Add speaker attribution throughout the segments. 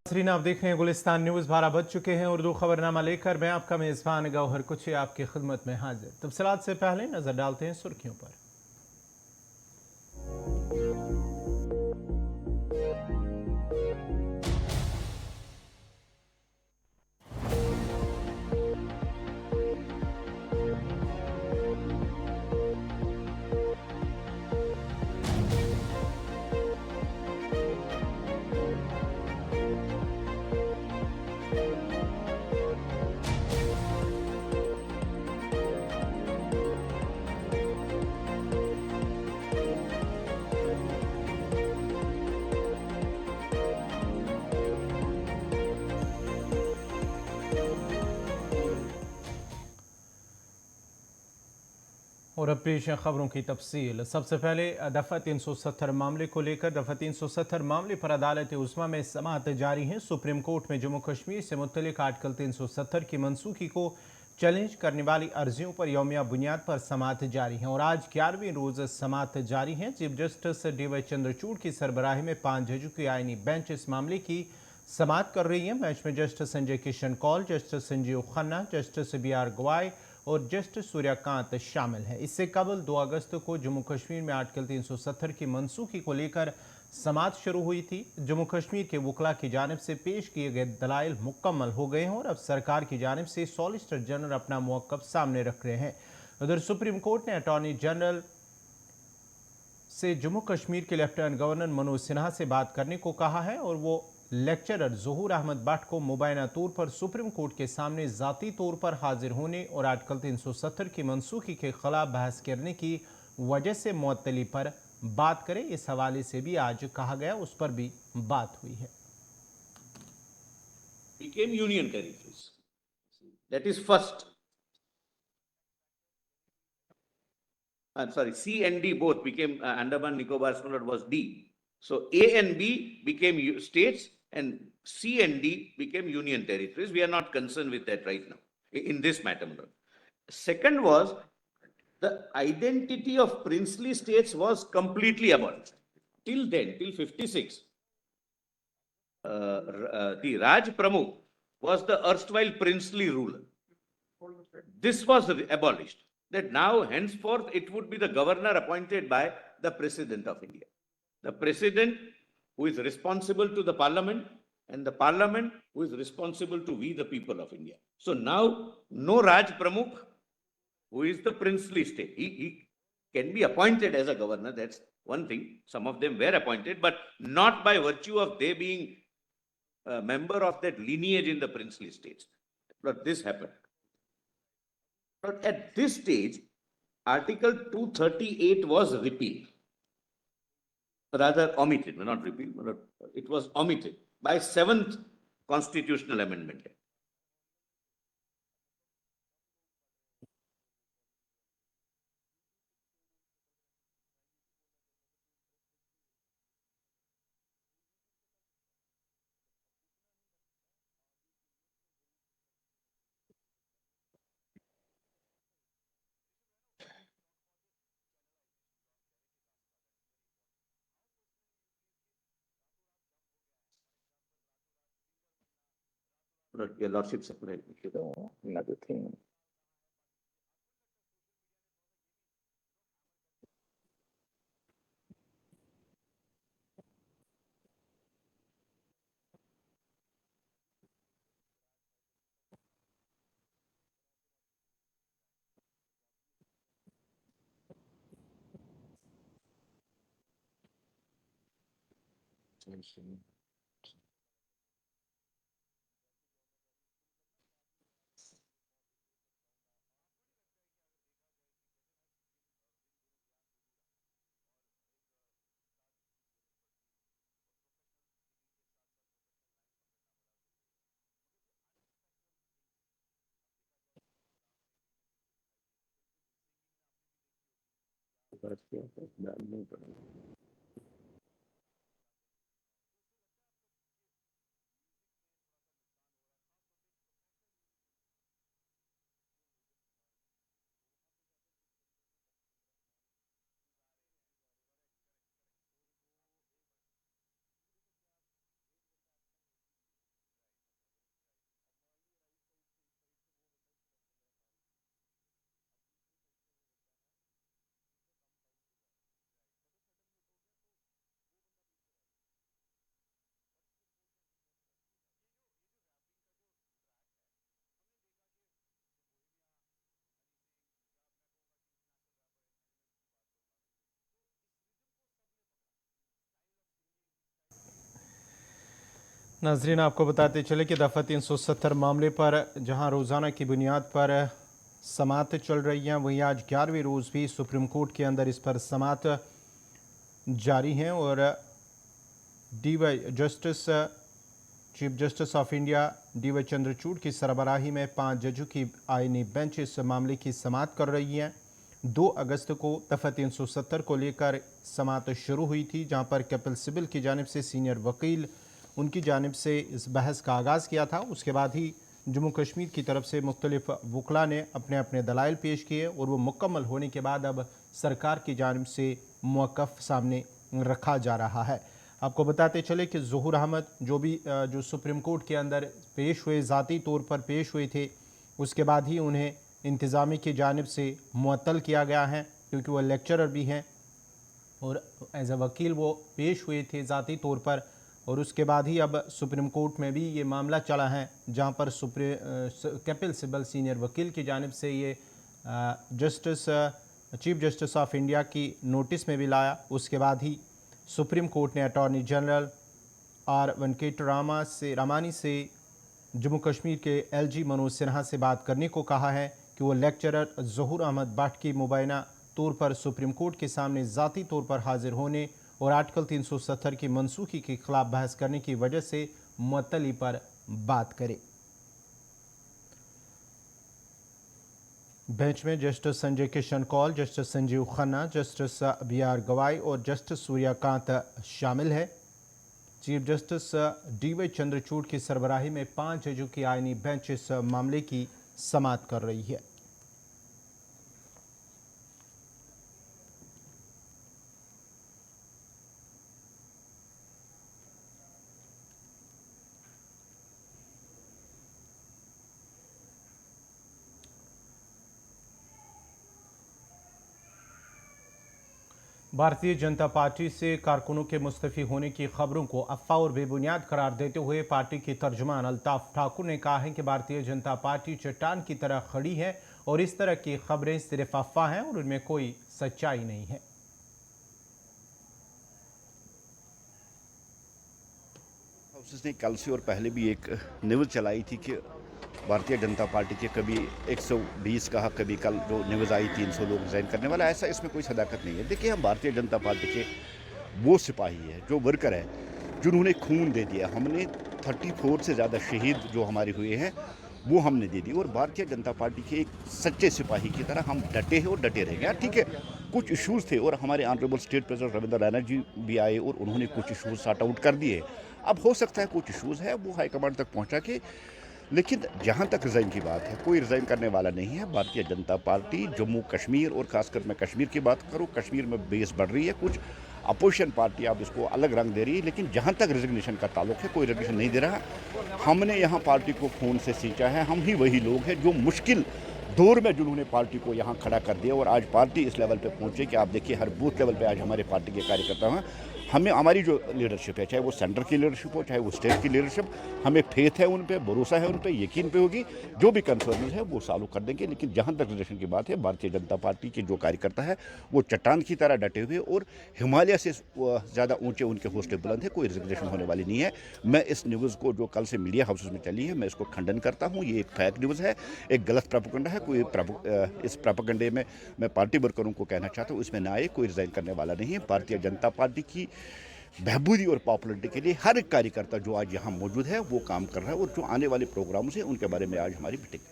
Speaker 1: नाज़रीन, आप देख रहे हैं गुलिस्तान न्यूज़। 12 बज चुके हैं। उर्दू खबरनामा लेकर मैं आपका मेज़बान गौहर कुछ आपकी खिदमत में हाजिर। तफसीलात से पहले नजर डालते हैं सुर्खियों पर। और अब पेश है खबरों की तफसील। सबसे पहले दफ़ा 370 मामले को लेकर दफ़ा 370 मामले पर अदालत उस्मा में समाअत जारी है। सुप्रीम कोर्ट में जम्मू कश्मीर से मुतल्लिक आर्टिकल 370 की मनसूखी को चैलेंज करने वाली अर्जियों पर यौमिया बुनियाद पर समाअत जारी है और आज 11वीं रोज़ समाअत जारी है। Chief justice D.Y.. चंद्रचूड़ की सरबराही में 5 जजों की आईनी बेंच इस मामले की समाअत कर रही है। बेंच में justice Sanjay Kishan Kaul, justice Sanjiv Khanna, justice B R. Gavai और जस्टिस सूर्यकांत शामिल हैं। इससे कबल 2 अगस्त को जम्मू कश्मीर में आर्टिकल 370 की मनसूखी को लेकर समाअत शुरू हुई थी। जम्मू कश्मीर के वकला की जानिब से पेश किए गए दलाइल मुकम्मल हो गए हैं और अब सरकार की जानिब से सॉलिसिटर जनरल अपना मौक़िफ़ सामने रख रहे हैं। उधर सुप्रीम कोर्ट ने अटॉर्नी जनरल से जम्मू कश्मीर के लेफ्टिनेंट गवर्नर मनोज सिन्हा से बात करने को कहा है और वो लेक्चरर ज़हूर अहमद भट्ट को मुबैना तौर पर सुप्रीम कोर्ट के सामने ज़ाती तौर पर हाजिर होने और आर्टिकल 370 की मनसूखी के खिलाफ बहस करने की वजह से मुअत्तली पर बात करें। इस हवाले से भी आज कहा गया, उस पर भी बात हुई है।
Speaker 2: Became union territories. That is first. I'm sorry, C and D both became Andaman Nicobar Small was D. So A and B became states and C and D became union territories. We are not concerned with that right now in this matter. Second was the identity of princely states was completely abolished. Till then, till 56, the Raj Pramukh was the erstwhile princely ruler. This was abolished. That now, henceforth, it would be the governor appointed by the President of India. The President who is responsible to the Parliament and the Parliament who is responsible to we the people of India. So now, no Raj Pramukh, who is the princely state. He can be appointed as a governor, that's one thing. Some of them were appointed, but not by virtue of they being a member of that lineage in the princely states. But this happened. But at this stage, Article 238 was repealed, rather omitted, not repealed, but it was omitted by 7th Constitutional Amendment. Your Lordship separate another thing.
Speaker 1: नाजरीन, आपको बताते चले कि दफ़ा 370 मामले पर जहां रोज़ाना की बुनियाद पर समात चल रही हैं, वहीं आज 11वें रोज़ भी सुप्रीम कोर्ट के अंदर इस पर समात जारी हैं और DY justice chief justice of India DY Chandrachud की सरबराही में 5 जजों की आईनी बेंच इस मामले की समात कर रही है। 2 अगस्त को दफ़ा 370 को लेकर समात शुरू हुई थी, जहां पर कपिल सिब्बल की जानिब से सीनियर वकील उनकी जानिब से इस बहस का आगाज़ किया था। उसके बाद ही जम्मू कश्मीर की तरफ से मुख्तलिफ वकला ने अपने अपने दलाइल पेश किए और वो मुकम्मल होने के बाद अब सरकार की जानिब से मौक़िफ़ सामने रखा जा रहा है। आपको बताते चले कि ज़हूर अहमद जो सुप्रीम कोर्ट के अंदर पेश हुए, ज़ाती तौर पर पेश हुए थे, उसके बाद ही उन्हें इंतज़ामी की जानिब से मुअत्तल किया गया है, क्योंकि वह लेक्चरर भी हैं और एज अ वकील वो पेश हुए थे ज़ाती तौर पर। और उसके बाद ही अब सुप्रीम कोर्ट में भी ये मामला चला है, जहां पर कपिल सिब्बल सीनियर वकील की जानिब से ये चीफ जस्टिस ऑफ इंडिया की नोटिस में भी लाया। उसके बाद ही सुप्रीम कोर्ट ने अटॉर्नी जनरल आर रामानी से जम्मू कश्मीर के एलजी मनोज सिन्हा से बात करने को कहा है कि वो लेक्चरर ज़हूर अहमद भट्ट की मुबैना तौर पर सुप्रीम कोर्ट के सामने ज़ाती तौर पर हाजिर होने और आर्टिकल 370 की मनसूखी के खिलाफ बहस करने की वजह से मुअत्तली पर बात करे। बेंच में justice Sanjay Kishan Kaul, justice Sanjiv Khanna, justice B R Gavai और जस्टिस सूर्यकांत शामिल है। चीफ जस्टिस डीवाई चंद्रचूड़ की सरबराही में 5 जजों की आईनी बेंच इस मामले की समात कर रही है। भारतीय जनता पार्टी से कारकुनों के मुस्तफ़ी होने की खबरों को अफवाह और बेबुनियाद करार देते हुए पार्टी की तर्जुमान अल्ताफ ठाकुर ने कहा है कि भारतीय जनता पार्टी चट्टान की तरह खड़ी है और इस तरह की खबरें सिर्फ अफवाह हैं और उनमें कोई सच्चाई नहीं है।
Speaker 3: उसने कल से और पहले भी एक न्यूज़ चलाई थी कि भारतीय जनता पार्टी के कभी 120 कहा, कभी कल जो न्यूज़ आई 300 लोग रिजाइन करने वाला, ऐसा इसमें कोई सदाकत नहीं है। देखिए, हम भारतीय जनता पार्टी के वो सिपाही है, जो वर्कर है, जिन्होंने खून दे दिया। हमने 34 से ज़्यादा शहीद जो हमारे हुए हैं वो हमने दे दी और भारतीय जनता पार्टी के एक सच्चे सिपाही की तरह हम डटे हैं और डटे रहेंगे। ठीक है, कुछ इश्यूज़ थे और हमारे honourable state president Ravindra Raina ji भी आए और उन्होंने कुछ इश्यूज़ सॉर्ट आउट कर दिए। अब हो सकता है कुछ इश्यूज़ है वो हाईकमांड तक पहुंचा के, लेकिन जहां तक रिज़ाइन की बात है, कोई रिज़ाइन करने वाला नहीं है। भारतीय जनता पार्टी जम्मू कश्मीर और खासकर मैं कश्मीर की बात करूं, कश्मीर में बेस बढ़ रही है। कुछ अपोजिशन पार्टी अब इसको अलग रंग दे रही है, लेकिन जहां तक रिजिग्नेशन का ताल्लुक है, कोई रिजिग्नेशन नहीं दे रहा। हमने यहाँ पार्टी को खून से सींचा है। हम ही वही लोग हैं जो मुश्किल दौर में जिन्होंने पार्टी को यहाँ खड़ा कर दिया और आज पार्टी इस लेवल पे पहुँचे कि आप देखिए हर बूथ लेवल पे आज हमारे पार्टी के कार्यकर्ता हैं। हमें हमारी जो लीडरशिप है, चाहे वो सेंटर की लीडरशिप हो, चाहे वो स्टेट की लीडरशिप, हमें फेथ है उन पे, भरोसा है उन पे, यकीन पे होगी। जो भी कंसर्न है वो सॉल्व कर देंगे। लेकिन जहाँ तक रिलेशन की बात है, भारतीय जनता पार्टी के जो कार्यकर्ता है वो चट्टान की तरह डटे हुए और हिमालय से ज़्यादा ऊंचे उनके हौसले बुलंद है। कोई रिजिग्नेशन होने वाली नहीं है। मैं इस न्यूज़ को जो कल से मीडिया हाउसेस में चली है, मैं इसको खंडन करता हूँ। ये एक फेक न्यूज़ है, एक गलत प्रोपेगेंडा है। कोई इस प्रोपेगेंडे में मैं पार्टी वर्करों को कहना चाहता हूँ, इसमें ना आए, कोई रिजाइन करने वाला नहीं है। भारतीय जनता पार्टी की बहबूदी और पॉपुलरिटी के लिए हर एक कार्यकर्ता जो आज यहाँ मौजूद है वो काम कर रहा है और जो आने वाले प्रोग्राम्स हैं उनके बारे में आज हमारी मीटिंग है।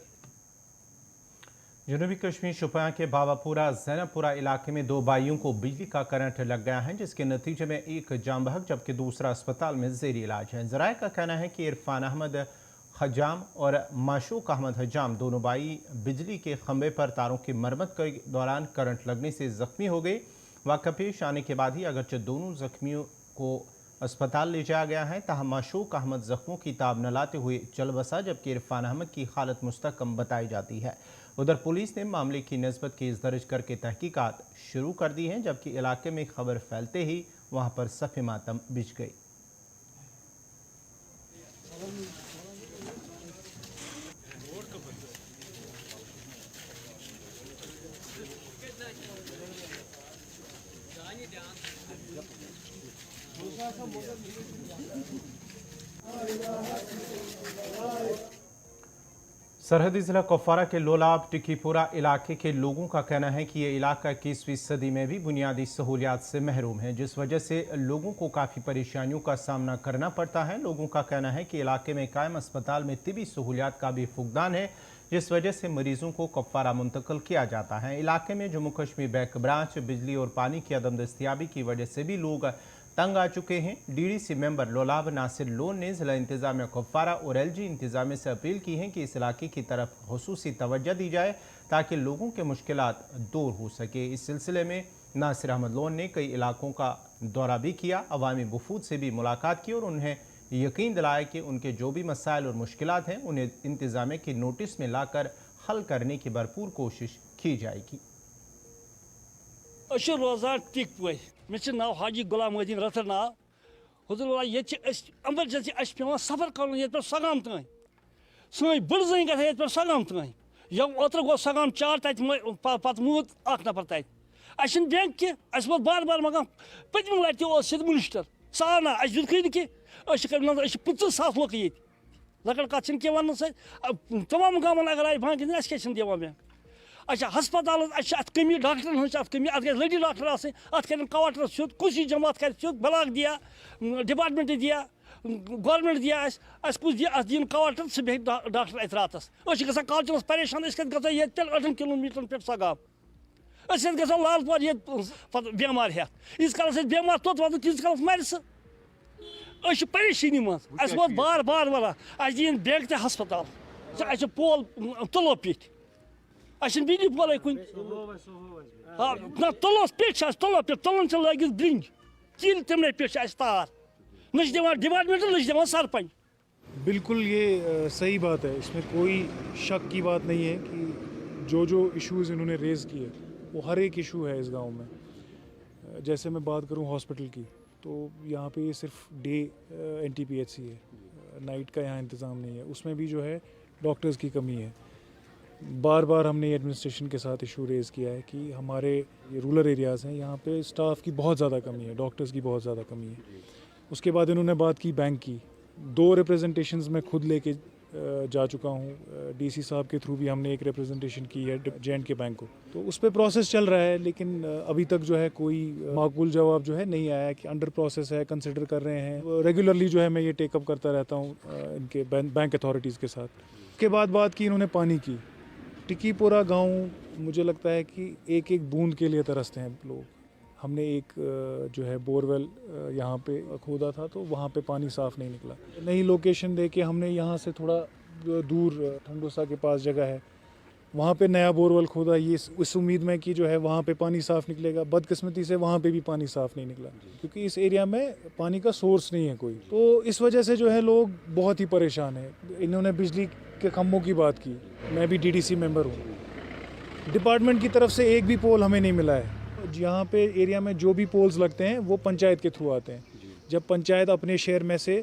Speaker 1: जनूबी कश्मीर शोपियां के बाबापुरा जैनबपुरा इलाके में 2 भाइयों को बिजली का करंट लग गया है, जिसके नतीजे में एक जाम बहक जबकि दूसरा अस्पताल में जेरी इलाज है। जराये का कहना है कि इरफान अहमद हजाम और माशूक अहमद हजाम दोनों भाई बिजली के खंभे पर तारों की मरम्मत के दौरान करंट लगने से जख्मी हो गए। वाक़ा पेश आने के बाद ही अगरचे दोनों जख्मियों को अस्पताल ले जाया गया है, ताहम माशूक अहमद जख्मों की ताब न लाते हुए चल बसा, जबकि इरफान अहमद की हालत मुस्तकम बताई जाती है। उधर पुलिस ने मामले की निस्बत केस दर्ज करके तहकीकात शुरू कर दी हैं, जबकि इलाके में खबर फैलते ही वहां पर सफ़े मातम बिछ गई। सरहदी जिला कुपवारा के लोलाब टिकीपुरा इलाके के लोगों का कहना है कि ये इलाका 21वीं सदी में भी बुनियादी सहूलियात से महरूम है, जिस वजह से लोगों को काफ़ी परेशानियों का सामना करना पड़ता है। लोगों का कहना है कि इलाके में कायम अस्पताल में तिबी सहूलियात का भी फुकदान है, जिस वजह से मरीजों को कुपवारा मुंतकिल किया जाता है। इलाके में जम्मू कश्मीर बैंक ब्रांच, बिजली और पानी की अदम दस्तियाबी की वजह से भी लोग तंग आ चुके हैं। डीडीसी मेंबर लोलाब नासिर लोन ने जिला इंतजामिया कुपवारा और एलजी इंतजामिया से अपील की है कि इस इलाके की तरफ खुसूसी तवज्जो दी जाए ताकि लोगों के मुश्किलात दूर हो सके। इस सिलसिले में नासिर अहमद लोन ने कई इलाकों का दौरा भी किया, अवामी वफूद से भी मुलाकात की और उन्हें यकीन दिलाया कि उनके जो भी मसाइल और मुश्किलात हैं उन्हें इंतजामिया की नोटिस में लाकर हल करने की भरपूर कोशिश की जाएगी।
Speaker 4: रोजान टिक पे मे नाव हाजी गुलाम मदीन रतर नाव हुजूर ये एमरजेंसी पे सफर कर ये सगाम तान सही बड़ जन ग ये सगाम तान यम ओतर गो सगाम 4 तत पत मूद अख नफर तत अस बैंक कह वो बार बार मगान पतम लटि सिद मिनिस्टर साना अस दुख कि 50,000 लोग ये लकड़ कत कह वन तमाम गाँव अगर आए बैंक अस क्या दिवान बैंक अच्छा हस्पताल अत कमी डॉक्टरन हज कमी अत गई लड़ी डॉक्टर अत कर क्वार्टर सुद कुछ जमा अत कर सुद ब्लॉक दिया डिपार्टमेंट दिया गवर्नमेंट दिया अस कुछ दिया अत दिन क्वार्टर सह बे डॉक्टर अत रातस ग कल्चरस परेशान पे ये 8 किलोमीटर पे सगाम ग लालपुर ये बेमार हेत यीस काल बेमार तोत वात तीस काल मर सह परेशानी मज वो बार बार वन अस दिन बैंक ते हस्पताल अस पोल तुलो पे बिजली पोल कुन ना तुलस पे तुलो पे तुलन लगित ब्रिंज किल तमने पे तार न डिपार्टमेंट न सरपंच।
Speaker 5: बिल्कुल ये सही बात है, इसमें कोई शक की बात नहीं है कि जो इश्यूज़ इन्होंने रेज़ किए वो हर एक इशू है इस गांव में। जैसे मैं बात करूं हॉस्पिटल की तो यहाँ पे सिर्फ डे NTPHC है, नाइट का यहाँ इंतज़ाम नहीं है, उसमें भी जो है डॉक्टर्स की कमी है। बार बार हमने एडमिनिस्ट्रेशन के साथ इशू रेज़ किया है कि हमारे ये रूरल एरियाज़ हैं, यहाँ पे स्टाफ की बहुत ज़्यादा कमी है, डॉक्टर्स की बहुत ज़्यादा कमी है। उसके बाद इन्होंने बात की बैंक की, 2 रिप्रेजेंटेशंस मैं खुद लेके जा चुका हूँ, DC साहब के थ्रू भी हमने एक रिप्रेजेंटेशन की है J&K बैंक को, तो उस पर प्रोसेस चल रहा है, लेकिन अभी तक जो है कोई माकूल जवाब जो है नहीं आया कि अंडर प्रोसेस है, कंसिडर कर रहे हैं। रेगुलरली जो है मैं ये टेकअप करता रहता हूँ इनके बैंक अथॉरिटीज़ के साथ। उसके बाद बात की इन्होंने पानी की, टिकीपुरा गांव मुझे लगता है कि एक एक बूंद के लिए तरसते हैं लोग। हमने एक जो है बोरवेल यहाँ पे खोदा था तो वहाँ पे पानी साफ़ नहीं निकला। नई लोकेशन दे के हमने यहाँ से थोड़ा दूर ठंडोसा के पास जगह है, वहाँ पे नया बोरवेल खोदा, ये इस उम्मीद में कि जो है वहाँ पे पानी साफ़ निकलेगा। बदकिस्मती से वहाँ पे भी पानी साफ़ नहीं निकला क्योंकि इस एरिया में पानी का सोर्स नहीं है कोई, तो इस वजह से जो है लोग बहुत ही परेशान हैं। इन्होंने बिजली के खम्भों की बात की, मैं भी DDC मेंबर हूँ, डिपार्टमेंट की तरफ से एक भी पोल हमें नहीं मिला है। यहाँ पे एरिया में जो भी पोल्स लगते हैं वो पंचायत के थ्रू आते हैं। जब पंचायत अपने शेयर में से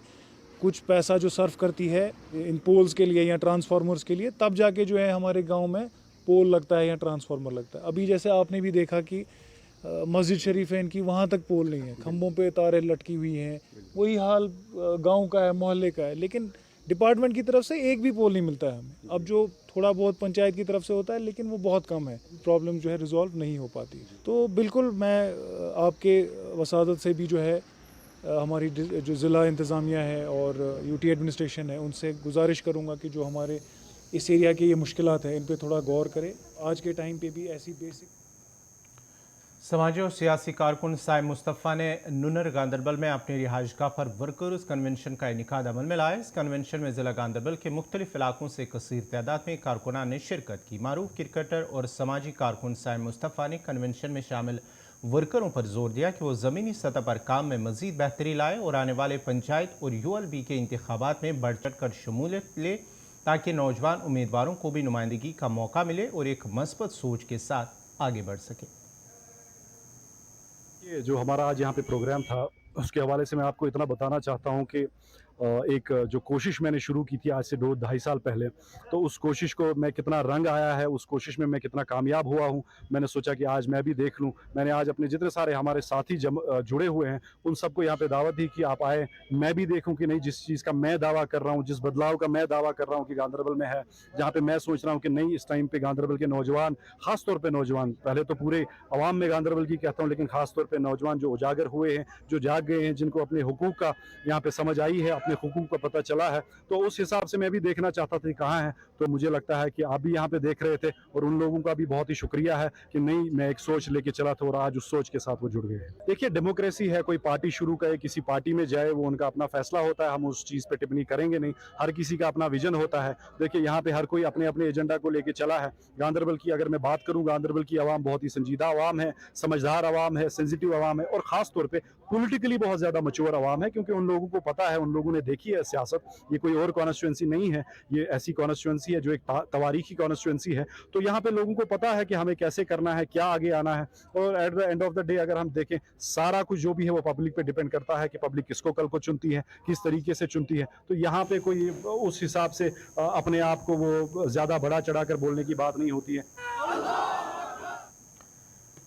Speaker 5: कुछ पैसा जो सर्व करती है इन पोल्स के लिए या ट्रांसफार्मर्स के लिए, तब जाके जो है हमारे गांव में पोल लगता है या ट्रांसफार्मर लगता है। अभी जैसे आपने भी देखा कि मस्जिद शरीफ है इनकी, वहाँ तक पोल नहीं है, खंभों पे तारें लटकी हुई हैं। वही हाल गांव का है, मोहल्ले का है, लेकिन डिपार्टमेंट की तरफ से एक भी पोल नहीं मिलता है हमें। अब जो थोड़ा बहुत पंचायत की तरफ से होता है लेकिन वो बहुत कम है, प्रॉब्लम जो है रिजॉल्व नहीं हो पाती। तो बिल्कुल मैं आपके वसादत से भी जो है हमारी जो ज़िला इंतज़ामिया है और UT एडमिनिस्ट्रेशन है उनसे गुजारिश करूँगा कि जो हमारे इस एरिया के ये मुश्किलात हैं इन पे थोड़ा गौर करें। आज के टाइम पे भी ऐसी बेसिक
Speaker 1: समाजी और सियासी कारकुन साइम मुस्तफ़ा ने नुनर गांदरबल में अपनी रिहाइशगाह पर वर्कर्स कन्वेंशन का इनेकाद अमल में लाया। इस कन्वेंशन में ज़िला गांदरबल के मुख्तलिफ इलाकों से कसीर तादाद में कारकुनान ने शिरकत की। मारूफ क्रिकेटर और समाजी कारकुन साइम मुस्तफ़ा ने कन्वेंशन में शामिल वर्करों पर जोर दिया कि वो ज़मीनी सतह पर काम में मज़ीद बेहतरी लाए और आने वाले पंचायत और ULB के इंतखाबात में बढ़ चढ़ कर शमूलियत ले, ताकि नौजवान उम्मीदवारों को भी नुमाइंदगी का मौका मिले और एक मस्बत सोच के साथ आगे बढ़ सके।
Speaker 6: ये जो हमारा आज यहाँ पे प्रोग्राम था उसके हवाले से मैं आपको इतना बताना चाहता हूँ कि एक जो कोशिश मैंने शुरू की थी आज से 2-2.5 साल पहले, तो उस कोशिश को मैं कितना रंग आया है, उस कोशिश में मैं कितना कामयाब हुआ हूँ, मैंने सोचा कि आज मैं भी देख लूँ। मैंने आज अपने जितने सारे हमारे साथी जुड़े हुए हैं उन सबको यहाँ पे दावत दी कि आप आए, मैं भी देखूँ कि नहीं जिस चीज़ का मैं दावा कर रहा हूँ, जिस बदलाव का मैं दावा कर रहा हूँ कि गांधरबल में है, जहाँ पे मैं सोच रहा हूँ कि नहीं इस टाइम पे गांधरबल के नौजवान, खास तौर पे नौजवान, पहले तो पूरे अवाम में गांधरबल की कहता हूँ, लेकिन खास तौर पे नौजवान जो उजागर हुए हैं, जो जाग गए हैं, जिनको अपने हुकूक का यहाँ पे समझ आई है, अपने हुकूक का पता चला है, तो उस हिसाब से मैं भी देखना चाहता था कि कहाँ है। तो मुझे लगता है कि आप भी यहाँ पे देख रहे थे और उन लोगों का भी बहुत ही शुक्रिया है कि नहीं मैं एक सोच लेके चला था और आज उस सोच के साथ वो जुड़ गए। देखिए डेमोक्रेसी है, कोई पार्टी शुरू करे, किसी पार्टी में जाए, वो उनका अपना फैसला होता है, हम उस चीज़ पे टिप्पणी करेंगे नहीं। हर किसी का अपना विजन होता है। देखिए यहाँ पे हर कोई अपने अपने एजेंडा को लेके चला है। गांधरबल की अगर मैं बात करूँ, गांधरबल की आवाम बहुत ही संजीदा आवाम है, समझदार आवाम है, सेंसिटिव आवाम है और खास तौर पे पॉलिटिकली बहुत ज़्यादा मैच्योर आवाम है, क्योंकि उन लोगों को पता है, उन लोगों ने देखी है सियासत। ये कोई और कॉन्स्टिट्यूंसी नहीं है, ये ऐसी कॉन्स्टिट्यूंसी है जो एक तवारीखी कॉन्स्टिट्यूंसी है। तो यहाँ पे लोगों को पता है कि हमें कैसे करना है, क्या आगे आना है। और at the end of the day अगर हम देखें, सारा कुछ जो भी है वो पब्लिक पे डिपेंड करता है कि पब्लिक किसको कल को चुनती है, किस तरीके से चुनती है। तो यहाँ पे कोई उस हिसाब से अपने आप को वो ज़्यादा बढ़ा चढ़ा कर बोलने की बात नहीं होती है।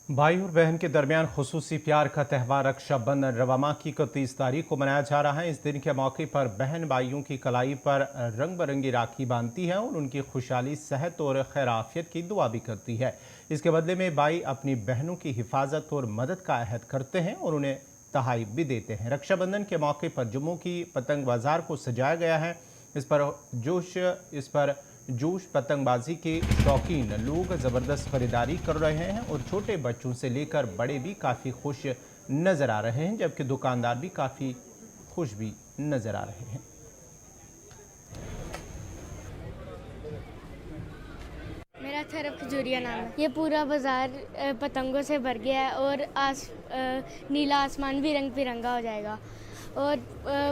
Speaker 1: भाई और बहन के दरमियान खुसूसी प्यार का त्यौहार रक्षाबंधन रवामा की 31 तारीख को मनाया जा रहा है। इस दिन के मौके पर बहन भाइयों की कलाई पर रंग बिरंगी राखी बांधती है और उनकी खुशहाली, सेहत और खैराफियत की दुआ भी करती है। इसके बदले में भाई अपनी बहनों की हिफाजत और मदद का अहद करते हैं और उन्हें तहाइफ भी देते हैं। रक्षाबंधन के मौके पर जम्मू की पतंग बाजार को सजाया गया है। इस पर जोश पतंगबाजी के शौकीन लोग ज़बरदस्त खरीदारी कर रहे हैं और छोटे बच्चों से लेकर बड़े भी काफ़ी खुश नज़र आ रहे हैं, जबकि दुकानदार भी काफ़ी खुश भी नज़र आ रहे हैं।
Speaker 7: मेरा थरफ खजूरिया नाम है। ये पूरा बाज़ार पतंगों से भर गया है और नीला आसमान भी रंग बिरंगा हो जाएगा और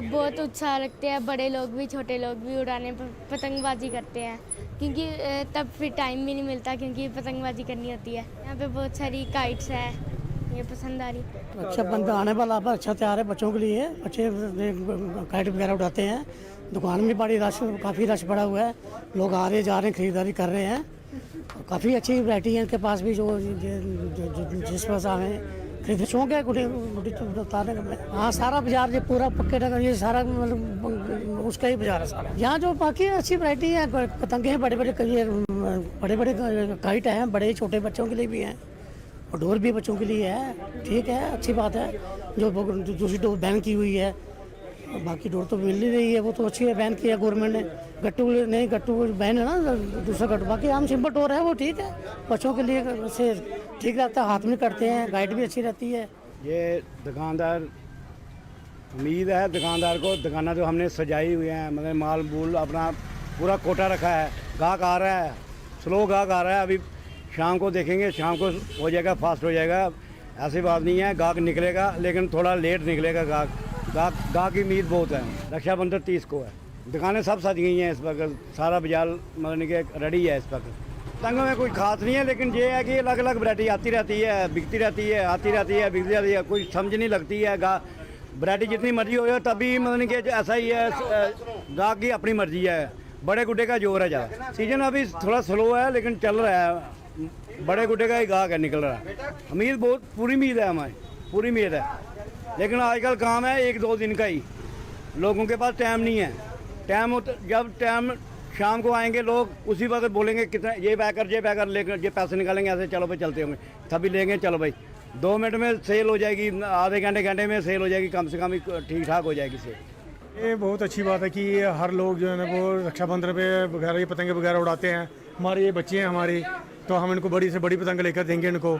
Speaker 7: बहुत उत्साह रखते हैं। बड़े लोग भी, छोटे लोग भी उड़ाने पर पतंगबाजी करते हैं, क्योंकि तब फिर टाइम भी नहीं मिलता, क्योंकि पतंगबाजी करनी होती है। यहाँ पे बहुत सारी काइट्स है, ये पसंद आ रही।
Speaker 8: रक्षाबंधन आने वाला पर अच्छा त्यौहार है बच्चों के लिए। बच्चे काइट वगैरह उड़ाते हैं। दुकान में बड़ी काफ़ी रश पड़ा हुआ है। लोग आ रहे जा रहे हैं, खरीदारी कर रहे हैं। काफ़ी अच्छी वैरायटी है इनके पास भी, जो जिस पास हमें खरीद शौक है गुड़ी उतारने का। हाँ, सारा बाजार ये पूरा पक्के टका, ये सारा मतलब उसका ही बाजार है सारा। यहाँ जो बाकी अच्छी वैरायटी है, पतंगे हैं, बड़े बड़े काइट हैं, बड़े छोटे बच्चों के लिए भी हैं और डोर भी बच्चों के लिए है। ठीक है, अच्छी बात है। जो दूसरी डोर बैन की हुई है, बाकी डोर तो मिल नहीं रही है, वो तो अच्छी है, बैन किया गवर्नमेंट ने। गट्टू बैन है ना, दूसरा गट्टू। बाकी आम सिंपल डोर है, वो ठीक है, बच्चों के लिए से ठीक रहता है, हाथ में करते हैं, गाइड भी अच्छी रहती है।
Speaker 9: ये दुकानदार, उम्मीद है दुकानदार को, दुकाना जो हमने सजाई हुई है, मतलब माल मूल अपना पूरा कोटा रखा है। गाहक आ रहा है, स्लो गाहक आ रहा है। अभी शाम को देखेंगे, शाम को हो जाएगा, फास्ट हो जाएगा। ऐसी बात नहीं है, गाहक निकलेगा, लेकिन थोड़ा लेट निकलेगा गाहक की उम्मीद बहुत है। रक्षाबंधन 30 को है। दुकानें सब सज गई हैं इस वक्त, सारा बाजार मतलब कि रेडी है इस वक्त। पतंगों में कोई खास नहीं है, लेकिन ये है कि अलग अलग वैरायटी आती रहती है, बिकती रहती है, आती रहती है, बिकती रहती है। कोई समझ नहीं लगती है। वैरायटी जितनी मर्जी हो तभी मतलब कि ऐसा ही है, गाहक की अपनी मर्जी है। बड़े गुड्डे का जोर है ज़्यादा। सीजन अभी थोड़ा स्लो है, लेकिन चल रहा है। बड़े गुड्डे का ही गाहक है, निकल रहा है। उम्मीद बहुत, पूरी उम्मीद है हमारी, पूरी उम्मीद है। लेकिन आजकल काम है 1-2 दिन का ही, लोगों के पास टाइम नहीं है। जब टाइम शाम को आएंगे लोग, उसी वक्त बोलेंगे कितना ये पैकर लेकर ये पैसे निकालेंगे, ऐसे चलो भाई चलते होंगे, तभी लेंगे। चलो भाई 2 मिनट में सेल हो जाएगी, आधे घंटे में सेल हो जाएगी, कम से कम ठीक ठाक हो जाएगी सेल।
Speaker 5: ये बहुत अच्छी बात है कि हर लोग जो है ना वो रक्षाबंधन पे वगैरह ये पतंगे वगैरह उड़ाते हैं। हमारे ये बच्चे हैं हमारी, तो हम इनको बड़ी से बड़ी पतंग लेकर देंगे इनको।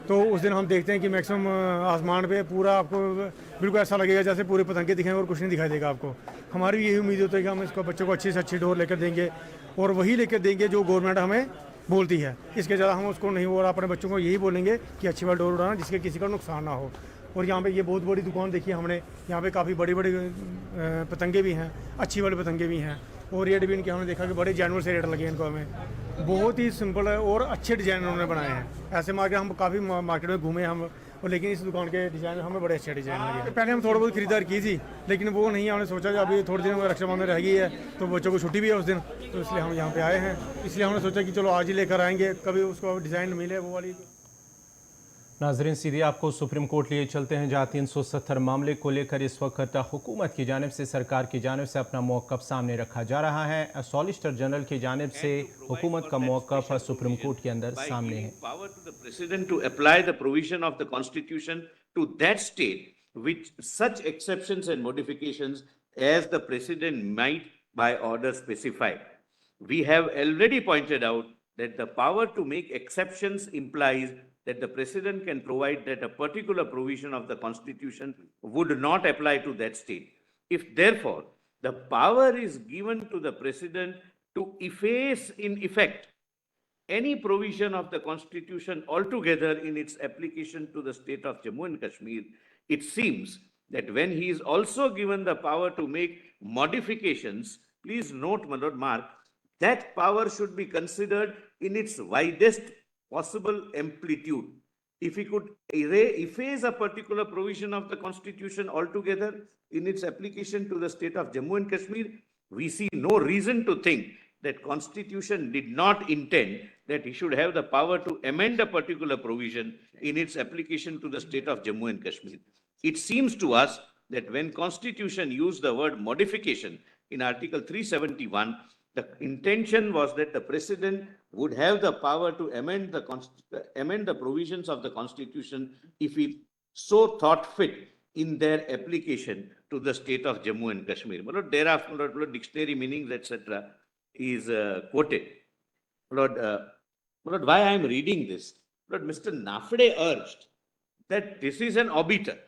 Speaker 5: तो उस दिन हम देखते हैं कि मैक्सिमम आसमान पे पूरा आपको बिल्कुल ऐसा लगेगा जैसे पूरे पतंगे दिखेंगे और कुछ नहीं दिखाई देगा आपको। हमारी भी यही उम्मीद होती है कि हम इसको बच्चों को अच्छी से अच्छी डोर लेकर देंगे और वही लेकर देंगे जो गवर्नमेंट हमें बोलती है। इसके ज़्यादा हम उसको नहीं, और अपने बच्चों को यही बोलेंगे कि अच्छी वाली डोर उड़ाना जिसके किसी का नुकसान ना हो। और यहाँ पे ये बहुत बड़ी दुकान देखी हमने, यहाँ पे काफ़ी बड़ी बड़ी पतंगे भी हैं, अच्छी वाले पतंगे भी हैं और रेट भी इनके हमने देखा कि बड़े जानवर से रेट लगे इनको। हमें बहुत ही सिंपल है और अच्छे डिज़ाइन उन्होंने बनाए हैं। ऐसे मार्केट हम काफ़ी मार्केट में घूमे हम
Speaker 10: और लेकिन इस दुकान के डिज़ाइन हमें बड़े अच्छे डिज़ाइन लगे। पहले हम थोड़ा बहुत खरीदारी की थी, लेकिन वो नहीं, हमने सोचा कि अभी थोड़े दिन रक्षाबंधन रह गई है तो बच्चों को छुट्टी भी है उस दिन, तो इसलिए हम यहाँ पे आए हैं। इसलिए हमने सोचा कि चलो आज ही लेकर आएंगे, कभी उसको डिज़ाइन मिले वो वाली।
Speaker 1: नाजरीन, सीधे आपको सुप्रीम कोर्ट लिए चलते हैं, जहाँ 370 मामले को लेकर इस वक्त हुकूमत की जानिब से, सरकार की जानिब से अपना मौक़िफ़ सामने रखा जा रहा है। सॉलिसिटर जनरल की जानिब से हुकूमत का मौक़िफ़ सुप्रीम कोर्ट के अंदर सामने है।
Speaker 2: Power to the president to apply the provision of the constitution to that state which such exceptions and modifications as the president might by order specify. We have already pointed out that the power to make exceptions implies that the president can provide that a particular provision of the constitution would not apply to that state. If therefore the power is given to the president to efface in effect any provision of the constitution altogether in its application to the state of Jammu and Kashmir, it seems that when he is also given the power to make modifications, please note, my lord, mark, that power should be considered in its widest possible amplitude. If he could efface a particular provision of the constitution altogether in its application to the state of Jammu and Kashmir, we see no reason to think that constitution did not intend that he should have the power to amend a particular provision in its application to the state of Jammu and Kashmir. It seems to us that when constitution used the word modification in Article 371, the intention was that the president would have the power to amend the provisions of the constitution if he so thought fit in their application to the state of Jammu and Kashmir. But thereafter, dictionary meanings, etc., is quoted. Lord, why I am reading this? Lord, Mr. Nafde urged that this is an obiter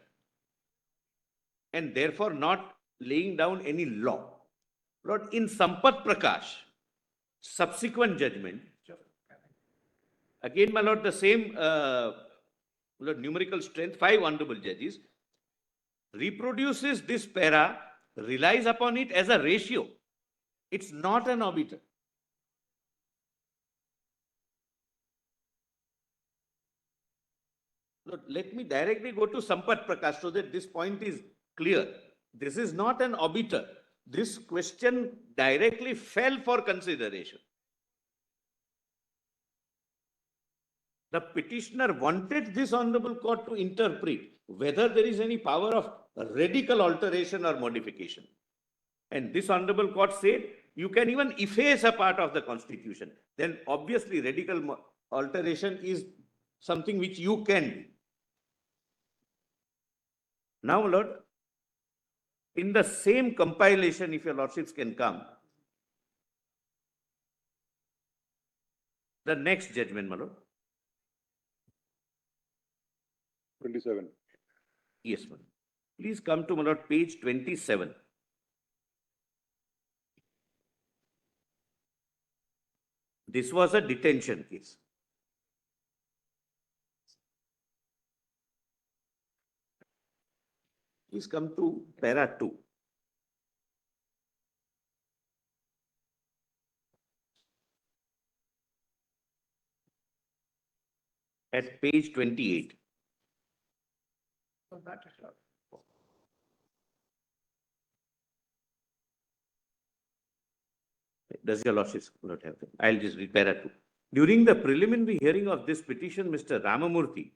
Speaker 2: and therefore not laying down any law. Lord, in Sampat Prakash, subsequent judgment, again, my lord, the same Lord, numerical strength, 5 honorable judges, reproduces this para, relies upon it as a ratio. It's not an obiter. Lord, let me directly go to Sampat Prakash so that this point is clear. This is not an obiter. This question directly fell for consideration. The petitioner wanted this honorable court to interpret whether there is any power of radical alteration or modification. And this honorable court said, you can even efface a part of the constitution. Then obviously radical alteration is something which you can do. Now, Lord, in the same compilation, if your lordships can come, the next judgment, my lord.
Speaker 11: 27.
Speaker 2: Yes, my lord. Please come to, my lord, page 27. This was a detention case. Please come to para 2. At page 28. Does your lordship not have them? I'll just read para 2. During the preliminary hearing of this petition, Mr. Ramamurthy,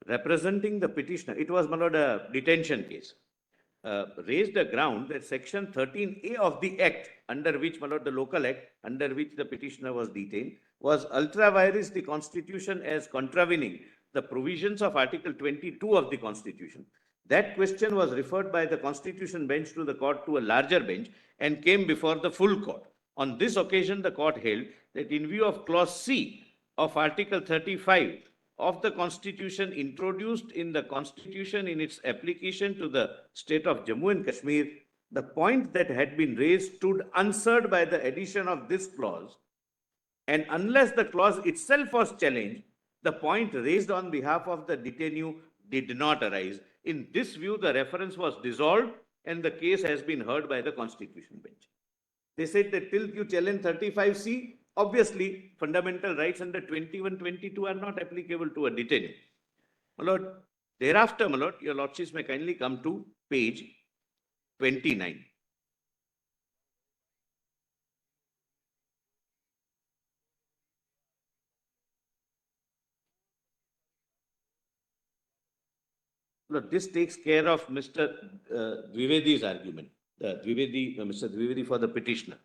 Speaker 2: representing the petitioner, it was, my lord, a detention case, raised a ground that section 13A of the act, under which, my lord, the local act, under which the petitioner was detained, was ultra vires the constitution as contravening the provisions of Article 22 of the constitution. That question was referred by the constitution bench to the court to a larger bench and came before the full court. On this occasion, the court held that in view of clause C of Article 35 of the constitution introduced in the constitution in its application to the state of Jammu and Kashmir, the point that had been raised stood answered by the addition of this clause, and unless the clause itself was challenged, the point raised on behalf of the detainee did not arise. In this view, the reference was dissolved and the case has been heard by the constitution bench. They said that till you challenge 35C, obviously fundamental rights under 21, 22 are not applicable to a detainee. My lord, Thereafter, my lord, your lordships may kindly come to page 29. Look, this takes care of Mr. Dwivedi's argument, Mr. Dwivedi for the petitioner.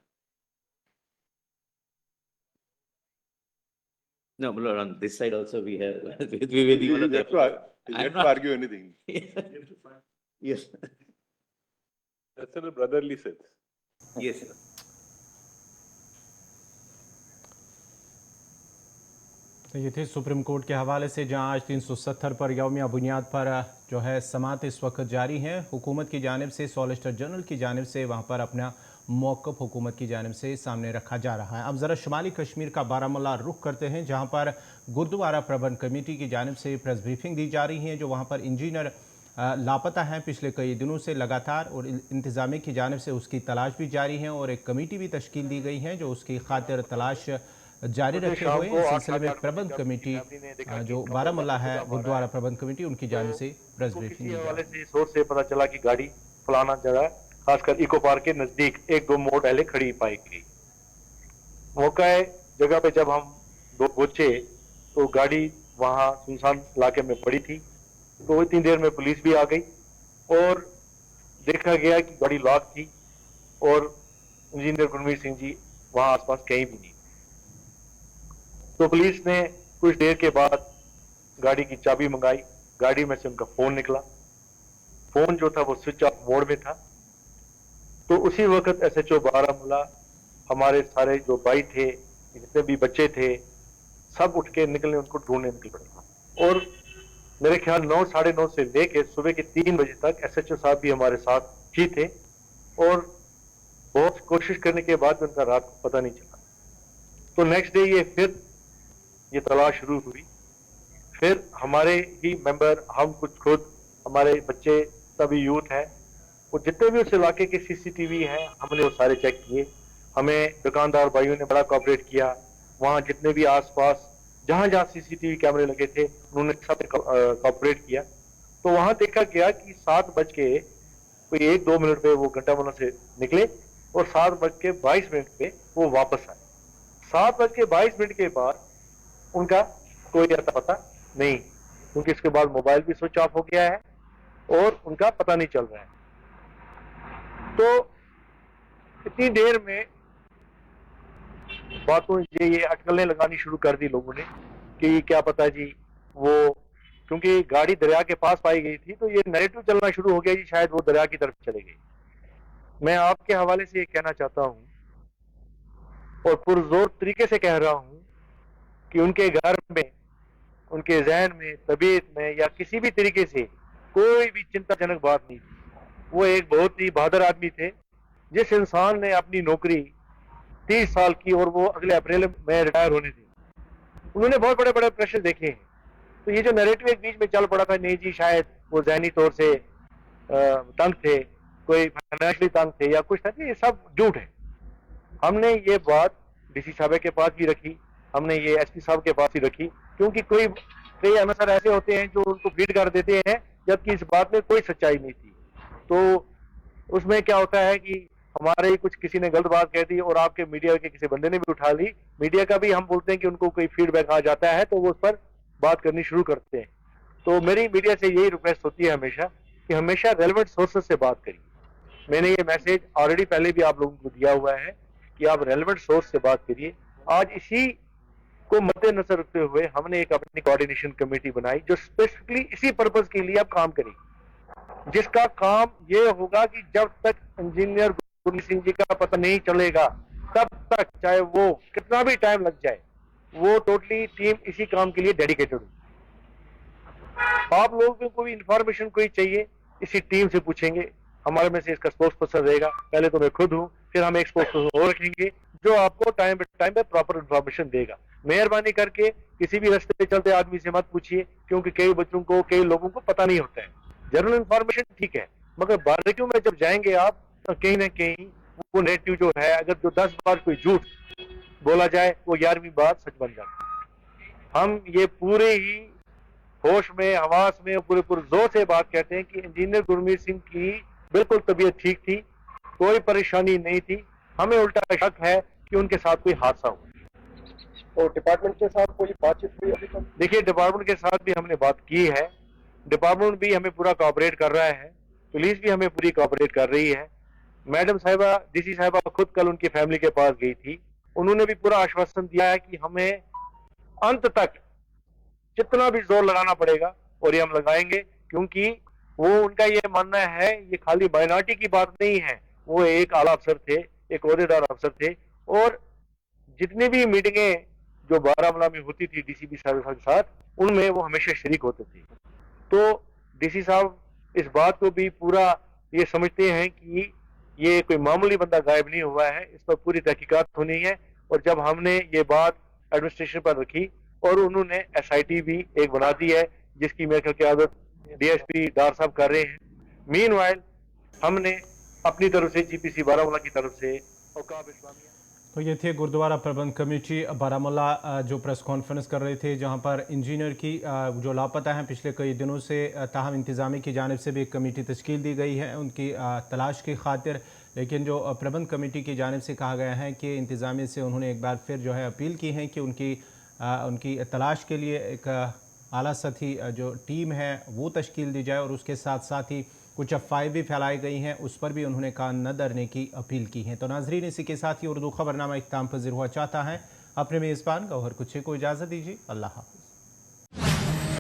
Speaker 2: No, my lord, on this side also we have Dwivedi.
Speaker 11: You have to argue anything.
Speaker 2: Yes,
Speaker 11: That's in a brotherly sense.
Speaker 2: yes, sir.
Speaker 1: तो ये थे supreme court के हवाले से, जहां आज 370 पर यौमिया बुनियाद पर जो है समाअत इस वक्त जारी है। हुकूमत की जानिब से, सॉलिसिटर जनरल की जानिब से वहां पर अपना मौक़िफ़ हुकूमत की जानिब से सामने रखा जा रहा है। अब ज़रा शुमाली कश्मीर का बारामूला रुख करते हैं, जहां पर गुरुद्वारा प्रबंध कमेटी की जानिब से प्रेस ब्रीफिंग दी जा रही है। जो वहाँ पर इंजीनियर लापता हैं पिछले कई दिनों से लगातार, और इंतज़ामिया की जानिब से उसकी तलाश भी जारी है और एक कमेटी भी तश्कील दी गई है जो उसकी खातिर तलाश जारी रखे हुए। इस सिलसिले में प्रबंध कमेटी जो बारामूला है, गुरुद्वारा प्रबंध कमेटी, उनकी जानिब से प्रेस ब्रीफिंग दी जा रही है।
Speaker 12: सोर्स से पता चला कि गाड़ी फलाना जगह खासकर इको पार्क के नजदीक 1-2 मोड़ पहले खड़ी पाई गई। मौका जगह पे जब हम दो पहुंचे तो गाड़ी वहां सुनसान इलाके में पड़ी थी। तो इतनी देर में पुलिस भी आ गई और देखा गया कि गाड़ी लॉक थी और इंजीनियर गुरमीत सिंह जी वहां आसपास कहीं भी नहीं। तो पुलिस ने कुछ देर के बाद गाड़ी की चाबी मंगाई। गाड़ी में से उनका फोन निकला। फोन जो था वो स्विच ऑफ मोड में था। तो उसी वक्त SHO बारामूला, हमारे सारे जो भाई थे, जितने भी बच्चे थे, सब उठ के निकले, उनको ढूंढने निकल पड़े। और मेरे ख्याल 9, साढ़े 9 से लेके सुबह के 3 बजे तक SHO साहब भी हमारे साथ ही थे और बहुत कोशिश करने के बाद उनका रात को पता नहीं चला। तो नेक्स्ट डे फिर ये तलाश शुरू हुई। फिर हमारे ही मेंबर, हम कुछ खुद, हमारे बच्चे, सभी यूथ हैं, वो जितने भी उस इलाके के CCTV हैं, हमने वो सारे चेक किए। हमें दुकानदार भाइयों ने बड़ा कोऑपरेट किया। वहाँ जितने भी आसपास जहाँ जहाँ CCTV कैमरे लगे थे, उन्होंने सब कोऑपरेट किया। तो वहाँ देखा गया कि 7:01-2 पे वो घंटामोना से निकले और 7:22 पे वो वापस आए। 7:22 के बाद उनका कोई अता पता नहीं, क्योंकि इसके बाद मोबाइल भी स्विच ऑफ हो गया है और उनका पता नहीं चल रहा है। तो इतनी देर में बातों ये अटकलें लगानी शुरू कर दी लोगों ने कि क्या पता जी, वो क्योंकि गाड़ी दरिया के पास पाई गई थी तो ये नैरेटिव चलना शुरू हो गया जी शायद वो दरिया की तरफ चले गई। मैं आपके हवाले से ये कहना चाहता हूं और पुरजोर तरीके से कह रहा हूं कि उनके घर में, उनके जहन में, तबीयत में या किसी भी तरीके से कोई भी चिंताजनक बात नहीं थी। वो एक बहुत ही बहादुर आदमी थे। जिस इंसान ने अपनी नौकरी 30 साल की और वो अगले अप्रैल में रिटायर होने थे, उन्होंने बहुत बड़े बड़े प्रेशर देखे हैं। तो ये जो नैरेटिव एक बीच में चल पड़ा था, नहीं जी शायद वो ज़हनी तौर से तंग थे, कोई फाइनेंशियली तंग थे या कुछ था, ये सब झूठ है। हमने ये बात DC साहब के पास भी रखी, हमने ये SP साहब के पास ही रखी, क्योंकि कई अनसर ऐसे होते हैं जो उनको फीड कर देते हैं जबकि इस बात में कोई सच्चाई नहीं थी। तो उसमें क्या होता है कि हमारे ही कुछ किसी ने गलत बात कह दी और आपके मीडिया के किसी बंदे ने भी उठा ली। मीडिया का भी हम बोलते हैं कि उनको कोई फीडबैक आ जाता है तो वो उस पर बात करनी शुरू करते हैं। तो मेरी मीडिया से यही रिक्वेस्ट होती है हमेशा कि हमेशा रेलेवेंट सोर्सेज से बात करिए। मैंने ये मैसेज ऑलरेडी पहले भी आप लोगों को दिया हुआ है कि आप रेलेवेंट सोर्स से बात करिए। आज इसी को मद्देनजर रखते हुए हमने एक अपनी कोऑर्डिनेशन कमेटी बनाई जो स्पेसिफिकली इसी पर्पज के लिए अब काम करेगी, जिसका काम ये होगा कि जब तक इंजीनियर गुरमीत सिंह जी का पता नहीं चलेगा तब तक, चाहे वो कितना भी टाइम लग जाए, वो टोटली टीम इसी काम के लिए डेडिकेटेड होगी। आप लोगों को भी इंफॉर्मेशन कोई चाहिए, इसी टीम से पूछेंगे। हमारे में से इसका स्पोक्स पर्सन रहेगा, पहले तो मैं खुद हूँ, फिर हम एक स्पोक्स पर्सन और रखेंगे जो आपको टाइम पे प्रॉपर इंफॉर्मेशन देगा। मेहरबानी करके किसी भी रास्ते पे चलते आदमी से मत पूछिए, क्योंकि कई बच्चों को, कई लोगों को पता नहीं होता है। जनरल इंफॉर्मेशन ठीक है, मगर बारीकियों में जब जाएंगे आप तो कहीं ना कहीं वो नेगेटिव जो है, अगर जो 10 बार कोई झूठ बोला जाए वो 11वीं बात सच बन जाती है। हम ये पूरे ही होश में, हवास में पूरे जोर से बात कहते हैं कि इंजीनियर गुरमीत सिंह की बिल्कुल तबीयत ठीक थी, कोई परेशानी नहीं थी। हमें उल्टा शक है कि उनके साथ कोई हादसा हुआ।
Speaker 13: और डिपार्टमेंट के साथ कोई बातचीत हुई अभी तक?
Speaker 12: देखिए, डिपार्टमेंट के साथ भी हमने बात की है, डिपार्टमेंट भी हमें पूरा कोऑपरेट कर रहा है, पुलिस भी हमें पूरी कोऑपरेट कर रही है। मैडम साहिबा, डीसी साहिबा खुद कल उनकी फैमिली के पास गई थी, उन्होंने भी पूरा आश्वासन दिया है कि हमें अंत तक जितना भी जोर लगाना पड़ेगा और ये हम लगाएंगे, क्योंकि वो उनका ये मानना है ये खाली माइनॉरिटी की बात नहीं है। वो एक आला अफसर थे, एक ओहदेदार अफसर थे, और जितनी भी मीटिंगें जो बारामूला में होती थी डीसीपी साहब के साथ, उनमें वो हमेशा शरीक होते थे। तो डीसी साहब इस बात को भी पूरा ये समझते हैं कि ये कोई मामूली बंदा गायब नहीं हुआ है, इस पर पूरी तहकीकात होनी है। और जब हमने ये बात एडमिनिस्ट्रेशन पर रखी और उन्होंने SIT भी एक बना दी है, जिसकी मेरे ख्याल DSP डार साहब कर रहे हैं। मीनवाइल हमने अपनी तरफ से GPC बारामूला की तरफ से औकाफ इस्लामिया।
Speaker 1: तो ये थे गुरुद्वारा प्रबंध कमेटी बारामूला जो प्रेस कॉन्फ्रेंस कर रहे थे, जहां पर इंजीनियर की जो लापता हैं पिछले कई दिनों से, ताहम इंतज़ामी की जानिब से भी एक कमेटी तश्कील दी गई है उनकी तलाश की खातिर। लेकिन जो प्रबंध कमेटी की जानिब से कहा गया है कि इंतज़ामिया से उन्होंने एक बार फिर जो है अपील की है कि उनकी तलाश के लिए एक आला सतही जो टीम है वो तश्कील दी जाए, और उसके साथ साथ ही कुछ अफवाहें भी फैलाई गई हैं, उस पर भी उन्होंने कान न धरने की अपील की है। तो नाजरीन, इसी के साथ ही उर्दू खबरनामा इख्तिताम पज़ीर हुआ चाहता है। अपने मेज़बान गौहर कुछे को इजाज़त दीजिए। अल्लाह हाफ़िज़।